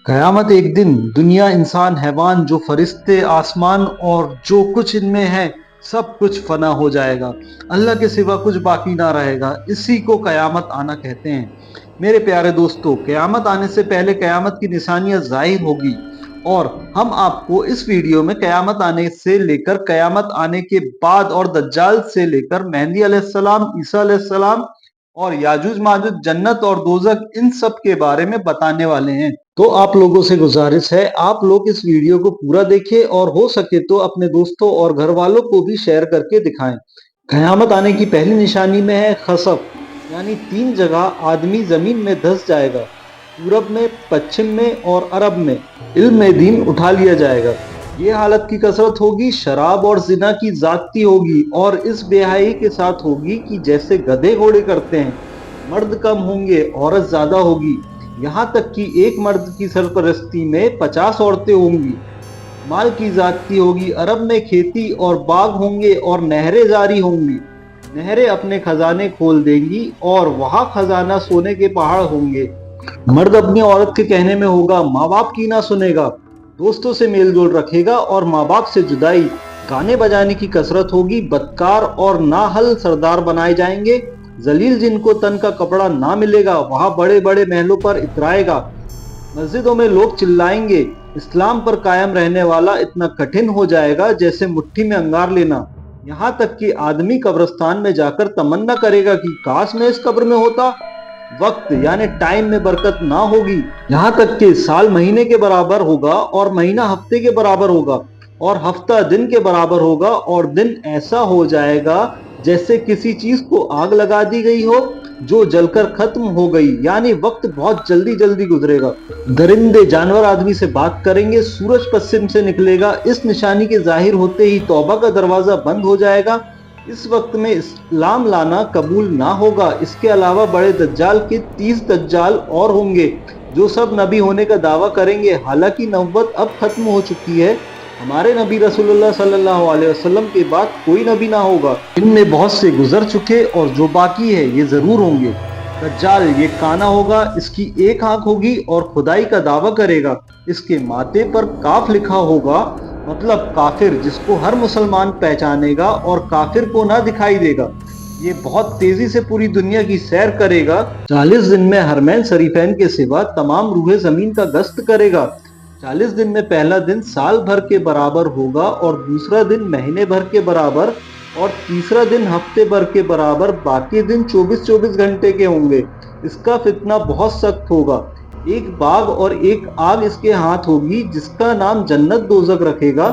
कयामत एक दिन दुनिया, इंसान, हैवान, जो फरिश्ते, आसमान और जो कुछ इनमें है, सब कुछ फना हो जाएगा। अल्लाह के सिवा कुछ बाकी ना रहेगा। इसी को कयामत आना कहते हैं। मेरे प्यारे दोस्तों, कयामत आने से पहले कयामत की निशानियां जाहिर होगी और हम आपको इस वीडियो में कयामत आने से लेकर कयामत आने के बाद और दज्जाल से लेकर मेहदी अलैहिस्सलाम, ईसा अलैहिस्सलाम और याजूज माजूज, जन्नत और दोजक, इन सब के बारे में बताने वाले हैं। तो आप लोगों से गुजारिश है, आप लोग इस वीडियो को पूरा देखें और हो सके तो अपने दोस्तों और घर वालों को भी शेयर करके दिखाएं। कयामत आने की पहली निशानी में है खसफ, यानी 3 जगह आदमी जमीन में धंस जाएगा। पूरब में, पश्चिम में और अरब में इल्म में दीन उठा लिया जाएगा। ये हालत की कसरत होगी, शराब और जिना की जाती होगी और इस बेहाई के साथ होगी कि जैसे गधे घोड़े करते हैं। मर्द कम होंगे, औरत ज्यादा होगी। यहाँ तक कि एक मर्द की सरपरस्ती में 50 औरतें होंगी। माल की जाती होगी। अरब में खेती और बाग होंगे और नहरें जारी होंगी। नहरें अपने खजाने खोल देंगी और वहां खजाना सोने के पहाड़ होंगे। मर्द अपनी औरत के कहने में होगा, माँ बाप की ना सुनेगा, दोस्तों से मेल जोल रखेगा और माँ बाप से जुदाई। गाने बजाने की कसरत होगी। बदकार और नाहल सरदार बनाए जाएंगे। जलील जिनको तन का कपड़ा ना मिलेगा, वहां बड़े बड़े महलों पर इतराएगा। मस्जिदों में लोग चिल्लाएंगे। इस्लाम पर कायम रहने वाला इतना कठिन हो जाएगा जैसे मुट्ठी में अंगार लेना। यहाँ तक कि आदमी कब्रिस्तान में जाकर तमन्ना करेगा कि काश मैं इस कब्र में होता। वक्त यानी टाइम में बरकत ना होगी। यहाँ तक कि साल महीने के बराबर होगा और महीना हफ्ते के बराबर होगा और हफ्ता दिन के बराबर होगा और दिन ऐसा हो जाएगा जैसे किसी चीज को आग लगा दी गई हो जो जलकर खत्म हो गई। यानी वक्त बहुत जल्दी जल्दी गुजरेगा। दरिंदे जानवर आदमी से बात करेंगे। सूरज पश्चिम से निकलेगा। इस निशानी के जाहिर होते ही तौबा का दरवाजा बंद हो जाएगा। इस वक्त में इस्लाम लाना कबूल ना होगा। इसके अलावा बड़े दज्जाल के 30 दज्जाल और होंगे जो सब नबी होने का दावा करेंगे। हालांकि नबूवत अब खत्म हो चुकी है। हमारे नबी रसूलुल्लाह सल्लल्लाहु अलैहि वसल्लम के बाद कोई नबी ना होगा। इनमें बहुत से गुजर चुके और जो बाकी है ये जरूर होंगे। दज्जाल ये काना होगा, इसकी एक आंख होगी और खुदाई का दावा करेगा। इसके माथे पर काफ लिखा होगा, मतलब काफिर, जिसको हर मुसलमान पहचानेगा और काफिर को ना दिखाई देगा। ये बहुत तेजी से पूरी दुनिया की सैर करेगा। 40 दिन में हरमैन शरीफैन के सिवा तमाम रूहे जमीन का गश्त करेगा। 40 दिन में पहला दिन साल भर के बराबर होगा और दूसरा दिन महीने भर के बराबर और तीसरा दिन हफ्ते भर के बराबर। बाकी दिन 24-24 घंटे के होंगे। इसका फितना बहुत सख्त होगा। एक बाग और एक आग इसके हाथ होगी, जिसका नाम जन्नत दोजक रखेगा।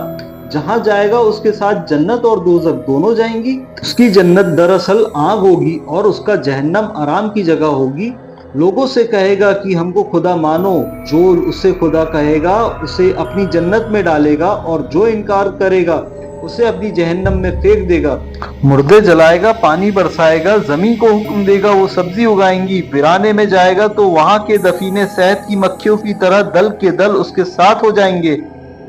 जहां जाएगा उसके साथ जन्नत और दोजक दोनों जाएंगी। उसकी जन्नत दरअसल आग होगी और उसका जहन्नम आराम की जगह होगी। लोगों से कहेगा कि हमको खुदा मानो। जो उसे खुदा कहेगा उसे अपनी जन्नत में डालेगा और जो इनकार करेगा उसे अपनी जहन्नम में फेंक देगा। मुर्दे जलाएगा, पानी बरसाएगा, जमीन को हुक्म देगा वो सब्जी उगाएंगी। वीराने में जाएगा तो वहां के दफीने शहद की मक्खियों की तरह दल के दल उसके साथ हो जाएंगे।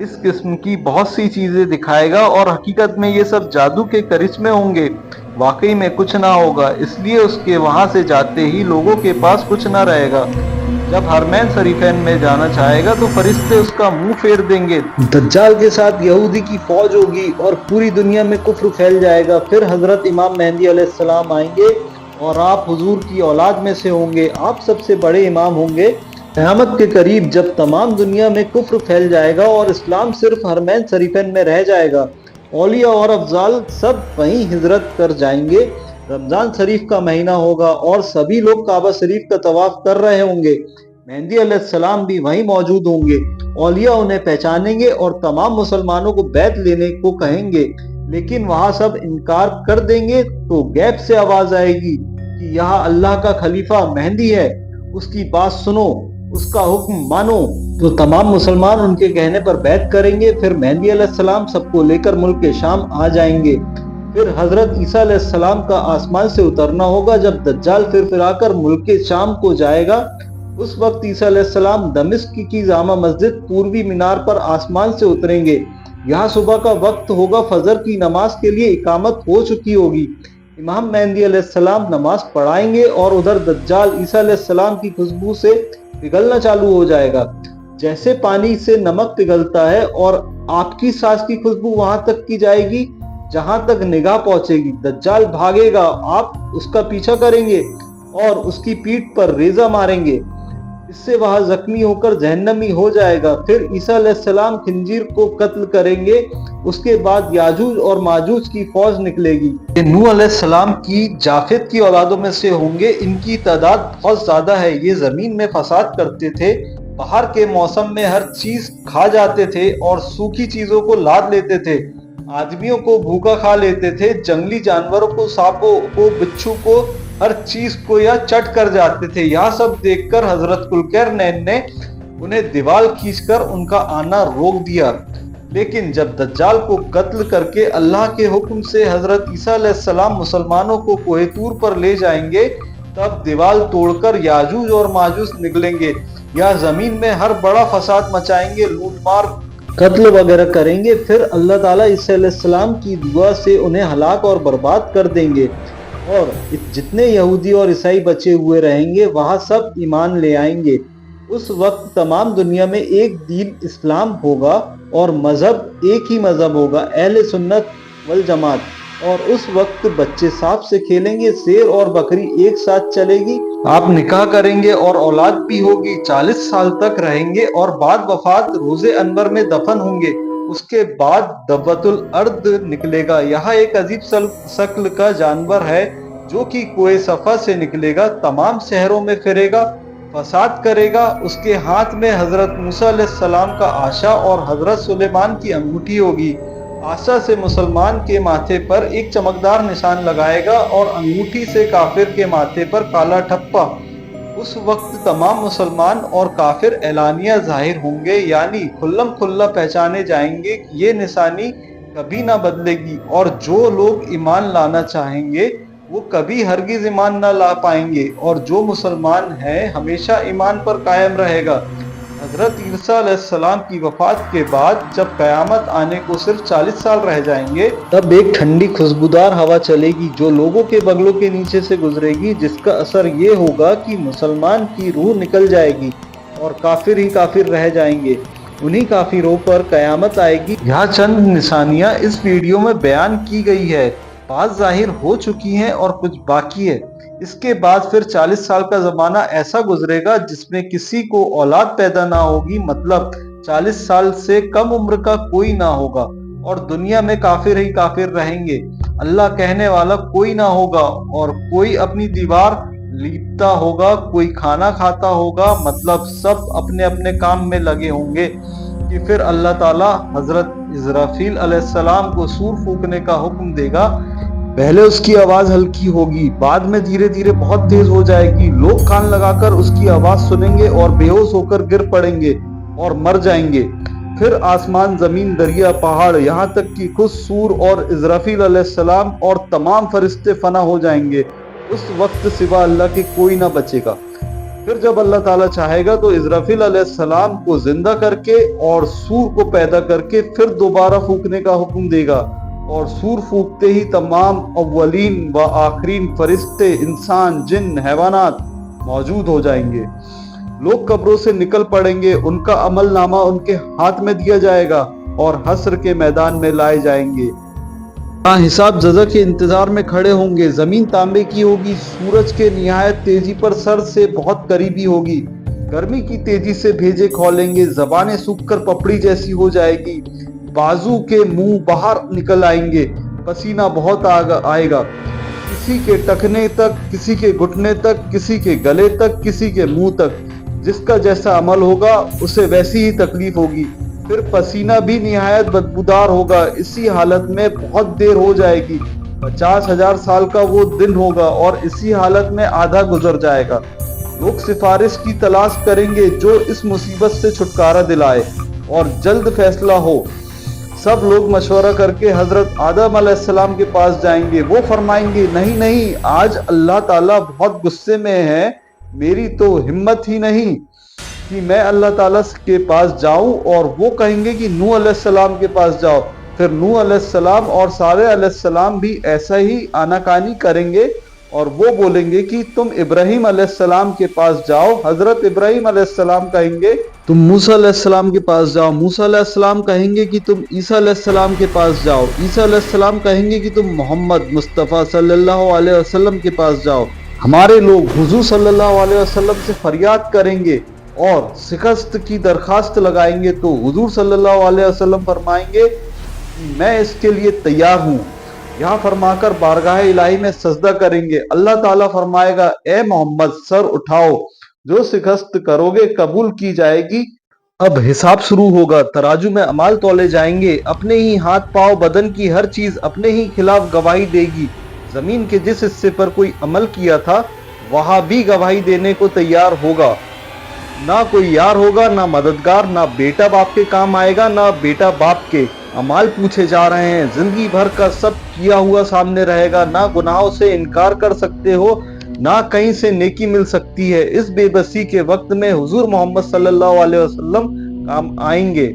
इस किस्म की बहुत सी चीजें दिखाएगा और हकीकत में ये सब जादू के करिश्मे होंगे। वाकई में कुछ ना होगा, इसलिए उसके वहां से जाते ही लोगों के पास कुछ ना रहेगा। जब हरमैन शरीफैन में जाना चाहेगा तो फरिश्ते उसका मुंह फेर देंगे। दज्जाल के साथ यहूदी की फौज होगी और पूरी दुनिया में कुफ्र फैल जाएगा। फिर हजरत इमाम मेहदी अलैहिस्सलाम आएंगे और आप हुजूर की औलाद में से होंगे। आप सबसे बड़े इमाम होंगे। क़यामत के करीब जब तमाम दुनिया में कुफ्र फैल जाएगा और इस्लाम सिर्फ हरमैन शरीफैन में रह जाएगा, औलिया और अफजाल सब वहीं हिजरत कर जाएंगे। रमजान शरीफ का महीना होगा और सभी लोग काबा शरीफ का तवाफ कर रहे होंगे। मेहदी अलैहिस्सलाम भी वहीं मौजूद होंगे। औलिया उन्हें पहचानेंगे और तमाम मुसलमानों को बैत लेने को कहेंगे, लेकिन वहां सब इनकार कर देंगे। तो गैब से आवाज आएगी कि यहाँ अल्लाह का खलीफा मेहदी है, उसकी बात सुनो, उसका हुक्म मानो। तो तमाम मुसलमान उनके कहने पर बैत करेंगे। फिर मेहदी अलैहिस्सलाम सबको लेकर मुल्क के शाम आ जाएंगे। फिर हजरत ईसा अलैहिस्सलाम का आसमान से उतरना होगा। जब दज्जाल फिर आकर मुल्क के शाम को जाएगा, उस वक्त ईसा अलैहिस्सलाम दमिश्क की जामा मस्जिद पूर्वी मीनार पर आसमान से उतरेंगे। यहाँ सुबह का वक्त होगा। फजर की नमाज के लिए इकामत हो चुकी होगी। इमाम मेहदी अलैहिस्सलाम नमाज पढ़ाएंगे और उधर दज्जाल ईसा अलैहिस्सलाम की खुशबू से पिघलना चालू हो जाएगा। जैसे पानी से नमक पिघलता है और आपकी सांस की खुशबू वहां तक की जाएगी जहां तक निगाह पहुंचेगी। दज्जाल भागेगा, आप उसका पीछा करेंगे और उसकी पीठ पर रेजा मारेंगे, इससे वह जख्मी होकर जहन्नमी हो जाएगा। फिर ईसा अलैहिस्सलाम खिंजीर को कत्ल करेंगे, उसके बाद याजूज और माजूज की फौज निकलेगी। ये नूह अलैहिस्सलाम की जाफेद की औलादों में से होंगे। इनकी तादाद बहुत ज्यादा है। ये जमीन में फसाद करते थे, बाहर के मौसम में हर चीज खा जाते थे और सूखी चीजों को लाद लेते थे, आदमियों को भूखा खा लेते थे, जंगली जानवरों को, सांपों को, बिच्छू को, हर चीज को यह चट कर जाते थे। यह सब देखकर हजरत कुलकरनैन ने उन्हें दीवार खींचकर उनका आना रोक दिया। लेकिन जब दज्जाल को कत्ल करके अल्लाह के हुक्म से हजरत ईसा अलैहिस्सलाम मुसलमानों को कोहे तूर पर ले जाएंगे, तब दीवार तोड़कर याजूज और माजूज निकलेंगे। यह जमीन में हर बड़ा फसाद मचाएंगे, लूटमार, कत्ल वगैरह करेंगे। फिर अल्लाह ताला ईसा अलैहिस्सलाम की दुआ से उन्हें हलाक और बर्बाद कर देंगे और जितने यहूदी और ईसाई बचे हुए रहेंगे वहाँ सब ईमान ले आएंगे। उस वक्त तमाम दुनिया में एक दीन इस्लाम होगा और मजहब एक ही मजहब होगा, अहले सुन्नत वल जमात। और उस वक्त बच्चे सांप से खेलेंगे, शेर और बकरी एक साथ चलेगी, आप निकाह करेंगे और औलाद भी होगी, 40 साल तक रहेंगे और बाद वफात रोजे अनवर में दफन होंगे। उसके बाद दब्बतुल अर्द निकलेगा। यहाँ एक अजीब शक्ल का जानवर है जो कि कोए सफा से निकलेगा, तमाम शहरों में फिरेगा, फसाद करेगा। उसके हाथ में हजरत मूसा अलैहिस्सलाम का आशा और हजरत सुलेमान की अंगूठी होगी। आशा से मुसलमान के माथे पर एक चमकदार निशान लगाएगा और अंगूठी से काफिर के माथे पर काला ठप्पा। उस वक्त तमाम मुसलमान और काफिर एलानिया जाहिर होंगे, यानी खुल्लम खुल्ला पहचाने जाएंगे। ये निशानी कभी ना बदलेगी और जो लोग ईमान लाना चाहेंगे वो कभी हरगिज ईमान ना ला पाएंगे और जो मुसलमान है हमेशा ईमान पर कायम रहेगा। हजरत ईसा अलैहिस्सलाम की वफात के बाद जब कयामत आने को सिर्फ 40 साल रह जाएंगे, तब एक ठंडी खुशबूदार हवा चलेगी जो लोगों के बगलों के नीचे से गुजरेगी, जिसका असर ये होगा कि मुसलमान की रूह निकल जाएगी और काफिर ही काफिर रह जाएंगे। उन्हीं काफिरों पर कयामत आएगी। यहाँ चंद निशानियां इस वीडियो में बयान की गई है, बात जाहिर हो चुकी हैं और कुछ बाकी है। इसके बाद फिर 40 साल का जमाना ऐसा गुजरेगा जिसमें किसी को औलाद पैदा ना होगी, मतलब 40 साल से कम उम्र का कोई ना होगा और दुनिया में काफिर ही काफिर रहेंगे। अल्लाह कहने वाला कोई ना होगा और कोई अपनी दीवार लीपता होगा, कोई खाना खाता होगा, मतलब सब अपने अपने काम में लगे होंगे कि फिर अल्लाह ताला हजरत इस्राफील अलैहिस्सलाम को सूर फूंकने का हुक्म देगा। पहले उसकी आवाज हल्की होगी, बाद में धीरे धीरे बहुत तेज हो जाएगी। लोग कान लगाकर उसकी आवाज सुनेंगे और बेहोश होकर गिर पड़ेंगे और मर जाएंगे। फिर आसमान, जमीन, दरिया, पहाड़, यहाँ तक कि खुद सूर और इस्राफील अलैहिस्सलाम और तमाम फरिश्ते फना हो जाएंगे। उस वक्त सिवा अल्लाह के कोई ना बचेगा। फिर जब अल्लाह ताला चाहेगा तो इस्राफील अलैहिस्सलाम को जिंदा करके और सूर को पैदा करके फिर दोबारा फूंकने का हुक्म देगा और सूर फूंकते ही तमाम अव्वलीन व आखरीन फरिश्ते, इंसान, जिन, हैवानात मौजूद हो जाएंगे। लोग कब्रों से निकल पड़ेंगे, उनका अमल नामा उनके हाथ में दिया जाएगा और हश्र के मैदान में लाए जाएंगे। हिसाब जज़ा के इंतजार में खड़े होंगे। जमीन तांबे की होगी, सूरज के निहायत तेजी पर सर से बहुत करीबी होगी। गर्मी की तेजी से भेजे खोलेंगे, जबानें सूखकर पपड़ी जैसी हो जाएगी, बाजू के मुंह बाहर निकल आएंगे, पसीना बहुत आएगा, किसी के टखने तक, किसी के घुटने तक, किसी के गले तक, किसी के मुंह तक। जिसका जैसा अमल होगा उसे वैसी ही तकलीफ होगी। फिर पसीना भी निहायत बदबूदार होगा। इसी हालत में बहुत देर हो जाएगी। 50,000 साल का वो दिन होगा और इसी हालत में आधा गुजर जाएगा। लोग सिफारिश की तलाश करेंगे जो इस मुसीबत से छुटकारा दिलाए और जल्द फैसला हो। सब लोग मशवरा करके हजरत आदम अलैहिस्सलाम के पास जाएंगे। वो फरमाएंगे, नहीं नहीं, आज अल्लाह ताला बहुत गुस्से में है, मेरी तो हिम्मत ही नहीं कि मैं अल्लाह ताला के पास जाऊं। और वो कहेंगे कि नूह अलैहिस्सलाम के पास जाओ। फिर नूह अलैहिस्सलाम और सारे अलैहिस्सलाम भी ऐसा ही आनाकानी करेंगे और वो बोलेंगे कि तुम इब्राहीम अलैहिस्सलाम के पास जाओ। हजरत इब्राहीम अलैहिस्सलाम कहेंगे तुम मूसा अलैहिस्सलाम के पास जाओ, मूसा अलैहिस्सलाम कहेंगे कि तुम ईसा अलैहिस्सलाम के पास जाओ, ईसा अलैहिस्सलाम कहेंगे कि तुम मोहम्मद मुस्तफ़ा सल्लल्लाहु अलैहि वसल्लम के पास जाओ। हमारे लोग हुजूर सल्लल्लाहु अलैहि वसल्लम से फरियाद करेंगे और शिकस्त की दरखास्त लगाएंगे तो हुजूर सल्लल्लाहु अलैहि वसल्लम फरमाएंगे कि मैं इसके लिए तैयार हूँ। यहाँ फरमाकर बारगाह इलाही में सजदा करेंगे। अल्लाह ताला फरमाएगा, ए मोहम्मद सर उठाओ, जो शिकस्त करोगे कबूल की जाएगी। अब हिसाब शुरू होगा, तराजू में अमाल तौले जाएंगे, अपने ही हाथ पांव बदन की हर चीज अपने ही खिलाफ गवाही देगी। जमीन के जिस हिस्से पर कोई अमल किया था वहां भी गवाही देने को तैयार होगा। ना कोई यार होगा, ना मददगार, ना बेटा बाप के काम आएगा, ना बेटा बाप के। अमाल पूछे जा रहे हैं, जिंदगी भर का सब किया हुआ सामने रहेगा। ना गुनाहों से इनकार कर सकते हो, ना कहीं से नेकी मिल सकती है। इस बेबसी के वक्त में हुजूर मोहम्मद सल्लल्लाहु अलैहि वसल्लम काम आएंगे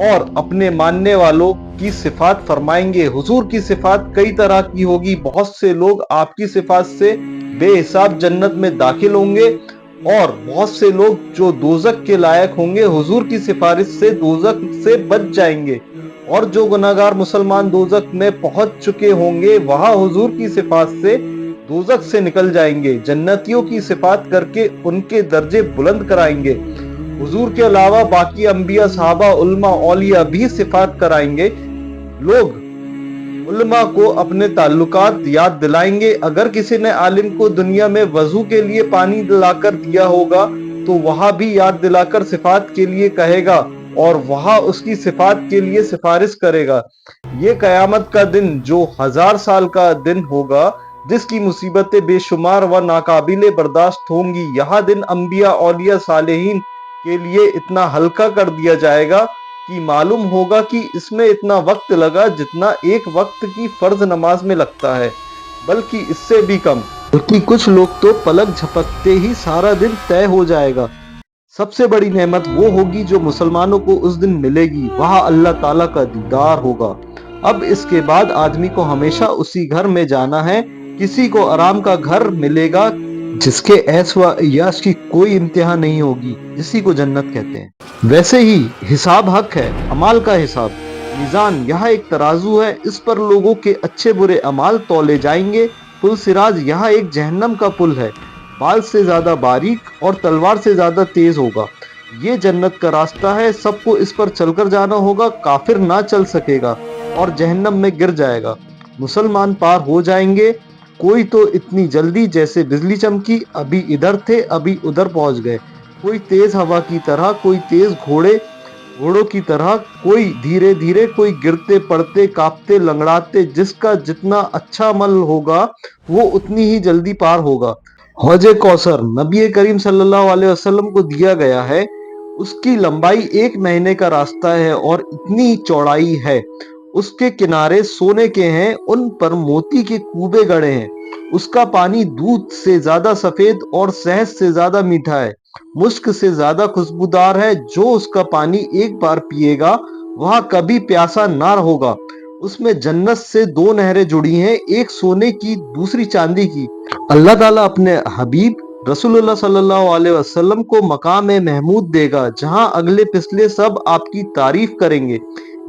और अपने मानने वालों की सिफात फरमाएंगे। हुजूर की सिफात कई तरह की होगी। बहुत से लोग आपकी सिफात से बेहिसाब जन्नत में दाखिल होंगे और बहुत से लोग जो दोजक के लायक होंगे हुजूर की सिफारिश से दोजक से बच जाएंगे। और जो गुनाहगार मुसलमान दोजक में पहुंच चुके होंगे वहां हुजूर की सिफात से दोजक से निकल जाएंगे। जन्नतियों की सिफात करके उनके दर्जे बुलंद कराएंगे। हुजूर के अलावा बाकी अंबिया, सहाबा, उल्मा, औलिया भी सिफात कराएंगे। लोग उल्मा को अपने ताल्लुकात याद दिलाएंगे। अगर किसी ने आलिम को दुनिया में वजू के लिए पानी दिलाकर दिया होगा तो वहां भी याद दिलाकर सिफात के लिए कहेगा और वहां उसकी सिफात के लिए सिफारिश करेगा। ये कयामत का दिन जो 1000 साल का दिन होगा, जिसकी मुसीबतें बेशुमार व नाकाबिले बर्दाश्त होंगी, यह दिन अंबिया, औलिया, सालेहीन के लिए इतना हल्का कर दिया जाएगा कि मालूम होगा कि इसमें इतना वक्त लगा जितना एक वक्त की फर्ज नमाज में लगता है, बल्कि इससे भी कम। बल्कि कुछ लोग तो पलक झपकते ही सारा दिन तय हो जाएगा। सबसे बड़ी नेमत वो होगी जो मुसलमानों को उस दिन मिलेगी, वहां अल्लाह ताला का दीदार होगा। अब इसके बाद आदमी को हमेशा उसी घर में जाना है। किसी को आराम का घर मिलेगा जिसके ऐश व यश की कोई इंतहा नहीं होगी, इसी को जन्नत कहते हैं। वैसे ही हिसाब हक है, अमाल का हिसाब। मीज़ान यह एक तराजू है, इस पर लोगों के अच्छे बुरे अमाल तौले जाएंगे। पुल सिराज यह एक जहन्नम का पुल है, बाल से ज्यादा बारीक और तलवार से ज्यादा तेज होगा। ये जन्नत का रास्ता है, सबको इस पर चलकर जाना होगा। काफिर ना चल सकेगा और जहन्नम में गिर जाएगा। मुसलमान पार हो जाएंगे। कोई तो इतनी जल्दी जैसे बिजली चमकी, अभी इधर थे अभी उधर पहुंच गए। कोई तेज हवा की तरह, कोई तेज घोड़ों की तरह, कोई धीरे धीरे, कोई गिरते पड़ते कांपते लंगड़ाते। जिसका जितना अच्छा अमल होगा वो उतनी ही जल्दी पार होगा। हौजे कौसर नबी करीम सल्लल्लाहु अलैहि वसल्लम को दिया गया है। उसकी लंबाई 1 महीने का रास्ता है और इतनी चौड़ाई है। उसके किनारे सोने के हैं, उन पर मोती के कूबे गड़े हैं। उसका पानी दूध से ज्यादा सफेद और शहद से ज्यादा मीठा है, मुश्क से ज्यादा खुशबूदार है। जो उसका पानी एक बार पिएगा वह कभी प्यासा ना होगा। उसमें जन्नत से 2 नहरें जुड़ी हैं, एक सोने की दूसरी चांदी की। अल्लाह ताला अपने हबीब रसूलुल्लाह सल्लल्लाहु अलैहि वसल्लम को मकाम महमूद देगा, जहां अगले पिछले सब आपकी तारीफ करेंगे।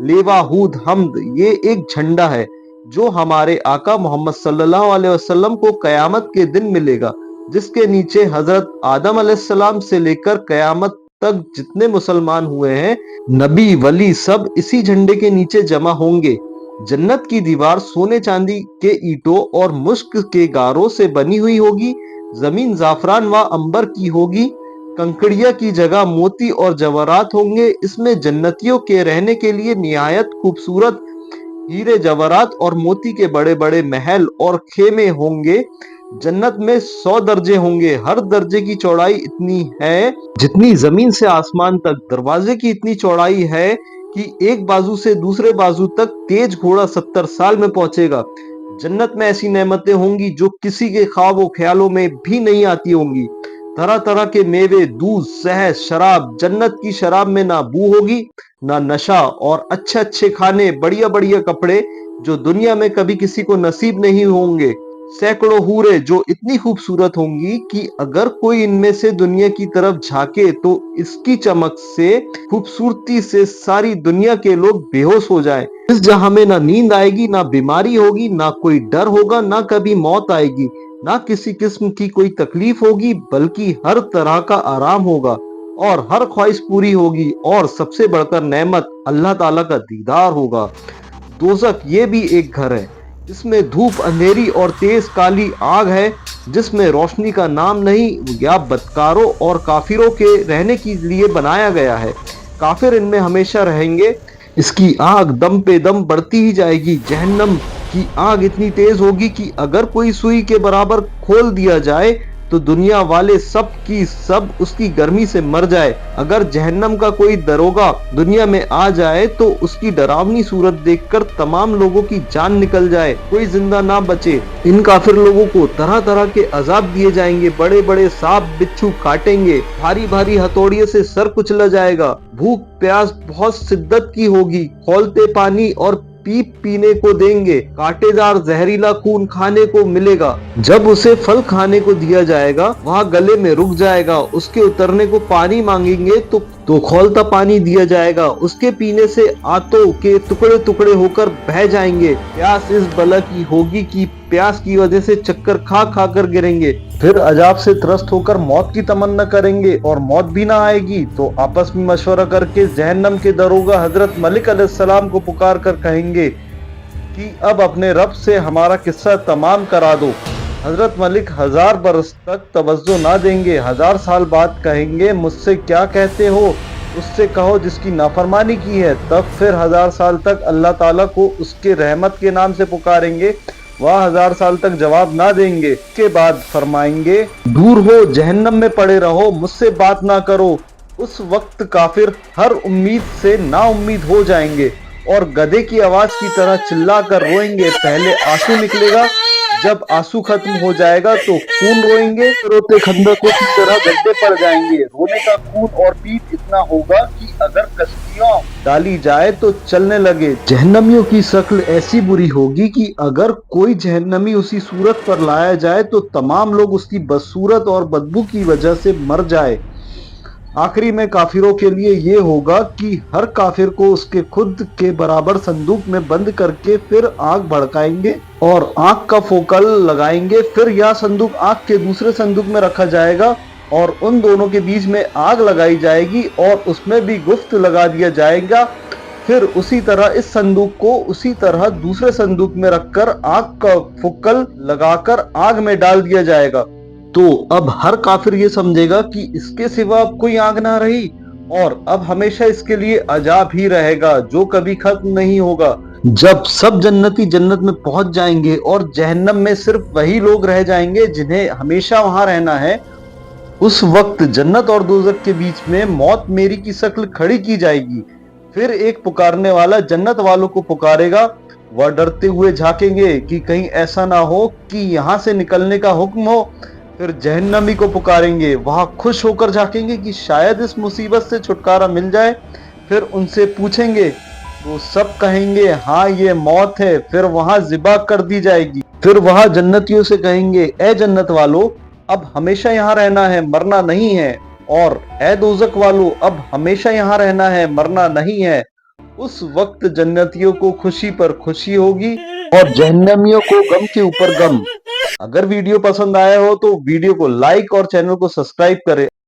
लेवाहूद हम्द ये एक झंडा है जो हमारे आका मोहम्मद सल्लल्लाहु अलैहि वसल्लम को कयामत के दिन मिलेगा, जिसके नीचे हजरत आदम अलैहिस्सलाम से लेकर कयामत तक जितने मुसलमान हुए हैं, नबी वली, सब इसी झंडे के नीचे जमा होंगे। जन्नत की दीवार सोने चांदी के ईंटों और मुश्क के गारों से बनी हुई होगी। जमीन जाफरान व अंबर की होगी। कंकड़िया की जगह मोती और जवाहरात होंगे। इसमें जन्नतियों के रहने के लिए निहायत खूबसूरत हीरे, जवाहरात और मोती के बड़े बड़े महल और खेमे होंगे। जन्नत में 100 दर्जे होंगे। हर दर्जे की चौड़ाई इतनी है जितनी जमीन से आसमान तक। दरवाजे की इतनी चौड़ाई है कि एक बाजू से दूसरे बाजू तक तेज घोड़ा 70 साल में पहुंचेगा। जन्नत में ऐसी नेमतें होंगी जो किसी के ख्वाब ख्यालों में भी नहीं आती होंगी। तरह तरह के मेवे, दूध, शहद, शराब। जन्नत की शराब में ना बू होगी ना नशा, और अच्छे अच्छे खाने, बढ़िया बढ़िया कपड़े जो दुनिया में कभी किसी को नसीब नहीं होंगे। सैकड़ों हूरें जो इतनी खूबसूरत होंगी कि अगर कोई इनमें से दुनिया की तरफ झांके तो इसकी चमक से, खूबसूरती से सारी दुनिया के लोग बेहोश हो जाएं। इस जहां में ना नींद आएगी, ना बीमारी होगी, ना कोई डर होगा, ना कभी मौत आएगी, ना किसी किस्म की कोई तकलीफ होगी, बल्कि हर तरह का आराम होगा और हर ख्वाहिश पूरी होगी, और सबसे बढ़कर नेमत अल्लाह ताला का दीदार होगा। दोजख ये भी एक घर है। इसमें धूप, अंधेरी और तेज काली आग है, जिसमें रोशनी का नाम नहीं, या बदकारों और काफिरों के रहने के लिए बनाया गया है। काफिर इनमें हमेशा रहेंगे। इसकी आग दम पे दम बढ़ती ही जाएगी। जहन्नम की आग इतनी तेज होगी कि अगर कोई सुई के बराबर खोल दिया जाए तो दुनिया वाले सब की सब उसकी गर्मी से मर जाए। अगर जहन्नम का कोई दरोगा दुनिया में आ जाए तो उसकी डरावनी सूरत देखकर तमाम लोगों की जान निकल जाए, कोई जिंदा ना बचे। इन काफिर लोगों को तरह तरह के अजाब दिए जाएंगे। बड़े बड़े सांप बिच्छू काटेंगे, भारी भारी हथौड़ियों से सर कुचला जाएगा। भूख प्यास बहुत शिद्दत की होगी, खौलते पानी और पीप पीने को देंगे। कांटेदार जहरीला खून खाने को मिलेगा। जब उसे फल खाने को दिया जाएगा वह गले में रुक जाएगा। उसके उतरने को पानी मांगेंगे तो खौलता पानी दिया जाएगा। उसके पीने से आंतों के टुकड़े टुकड़े होकर बह जाएंगे। प्यास इस बला की होगी कि प्यास की वजह से चक्कर खा खा कर गिरेंगे। फिर अजाब से त्रस्त होकर मौत की तमन्ना करेंगे और मौत भी ना आएगी तो आपस में मशवरा करके जहन्नम के दरोगा हजरत मलिक अलैहिस्सलाम को पुकार कर कहेंगे कि अब अपने रब से हमारा किस्सा तमाम करा दो। हजरत मलिक 1000 बरस तक तवज्जो ना देंगे। 1000 साल बाद कहेंगे मुझसे क्या कहते हो, उससे कहो जिसकी नाफरमानी की है। तब फिर 1000 साल तक अल्लाह ताला को उसके रहमत के नाम से पुकारेंगे। वह 1000 साल तक जवाब ना देंगे। इसके बाद फरमाएंगे दूर हो, जहन्नम में पड़े रहो, मुझसे बात ना करो। उस वक्त काफिर हर उम्मीद से ना उम्मीद हो जाएंगे और गधे की आवाज की तरह चिल्ला कर रोएंगे। पहले आंसू निकलेगा, जब आंसू खत्म हो जाएगा तो खून रोएंगे। रोते खंदकों की तरह गड्ढे पड़ जाएंगे। रोने का खून और पीप इतना होगा कि अगर कश्तियां डाली जाए तो चलने लगे। जहन्नमियों की शक्ल ऐसी बुरी होगी कि अगर कोई जहन्नमी उसी सूरत पर लाया जाए तो तमाम लोग उसकी बदसूरत और बदबू की वजह से मर जाए। आखिरी में काफिरों के लिए ये होगा कि हर काफिर को उसके खुद के बराबर संदूक में बंद करके फिर आग भड़काएंगे और आग का फोकल लगाएंगे। फिर यह संदूक आग के दूसरे संदूक में रखा जाएगा और उन दोनों के बीच में आग लगाई जाएगी और उसमें भी गुफ्त लगा दिया जाएगा। फिर उसी तरह इस संदूक को उसी तरह दूसरे संदूक में रखकर आग का फुक्कल लगाकर आग में डाल दिया जाएगा। तो अब हर काफिर ये समझेगा कि इसके सिवा कोई आग ना रही और अब हमेशा इसके लिए अजाब ही रहेगा जो कभी खत्म नहीं होगा। जब सब जन्नती जन्नत में पहुंच जाएंगे और जहन्नम में सिर्फ वही लोग रह जाएंगे जिन्हें हमेशा वहां रहना है, उस वक्त जन्नत और दोजख के बीच में मौत मेरी की शक्ल खड़ी की जाएगी। फिर एक पुकारने वाला जन्नत वालों को पुकारेगा। वह डरते हुए झांकेंगे कि कहीं ऐसा ना हो कि यहाँ से निकलने का हुक्म हो। फिर जहन्नमी को पुकारेंगे। वह खुश होकर झांकेंगे कि शायद इस मुसीबत से छुटकारा मिल जाए। फिर उनसे पूछेंगे तो सब कहेंगे हाँ ये मौत है। फिर वहां ज़िबा कर दी जाएगी। फिर वह जन्नतियों से कहेंगे ए जन्नत वालों, अब हमेशा यहाँ रहना है, मरना नहीं है। और ए दोजख वालों, अब हमेशा यहाँ रहना है, मरना नहीं है। उस वक्त जन्नतियों को खुशी पर खुशी होगी और जहन्नमियों को गम के ऊपर गम। अगर वीडियो पसंद आया हो तो वीडियो को लाइक और चैनल को सब्सक्राइब करें।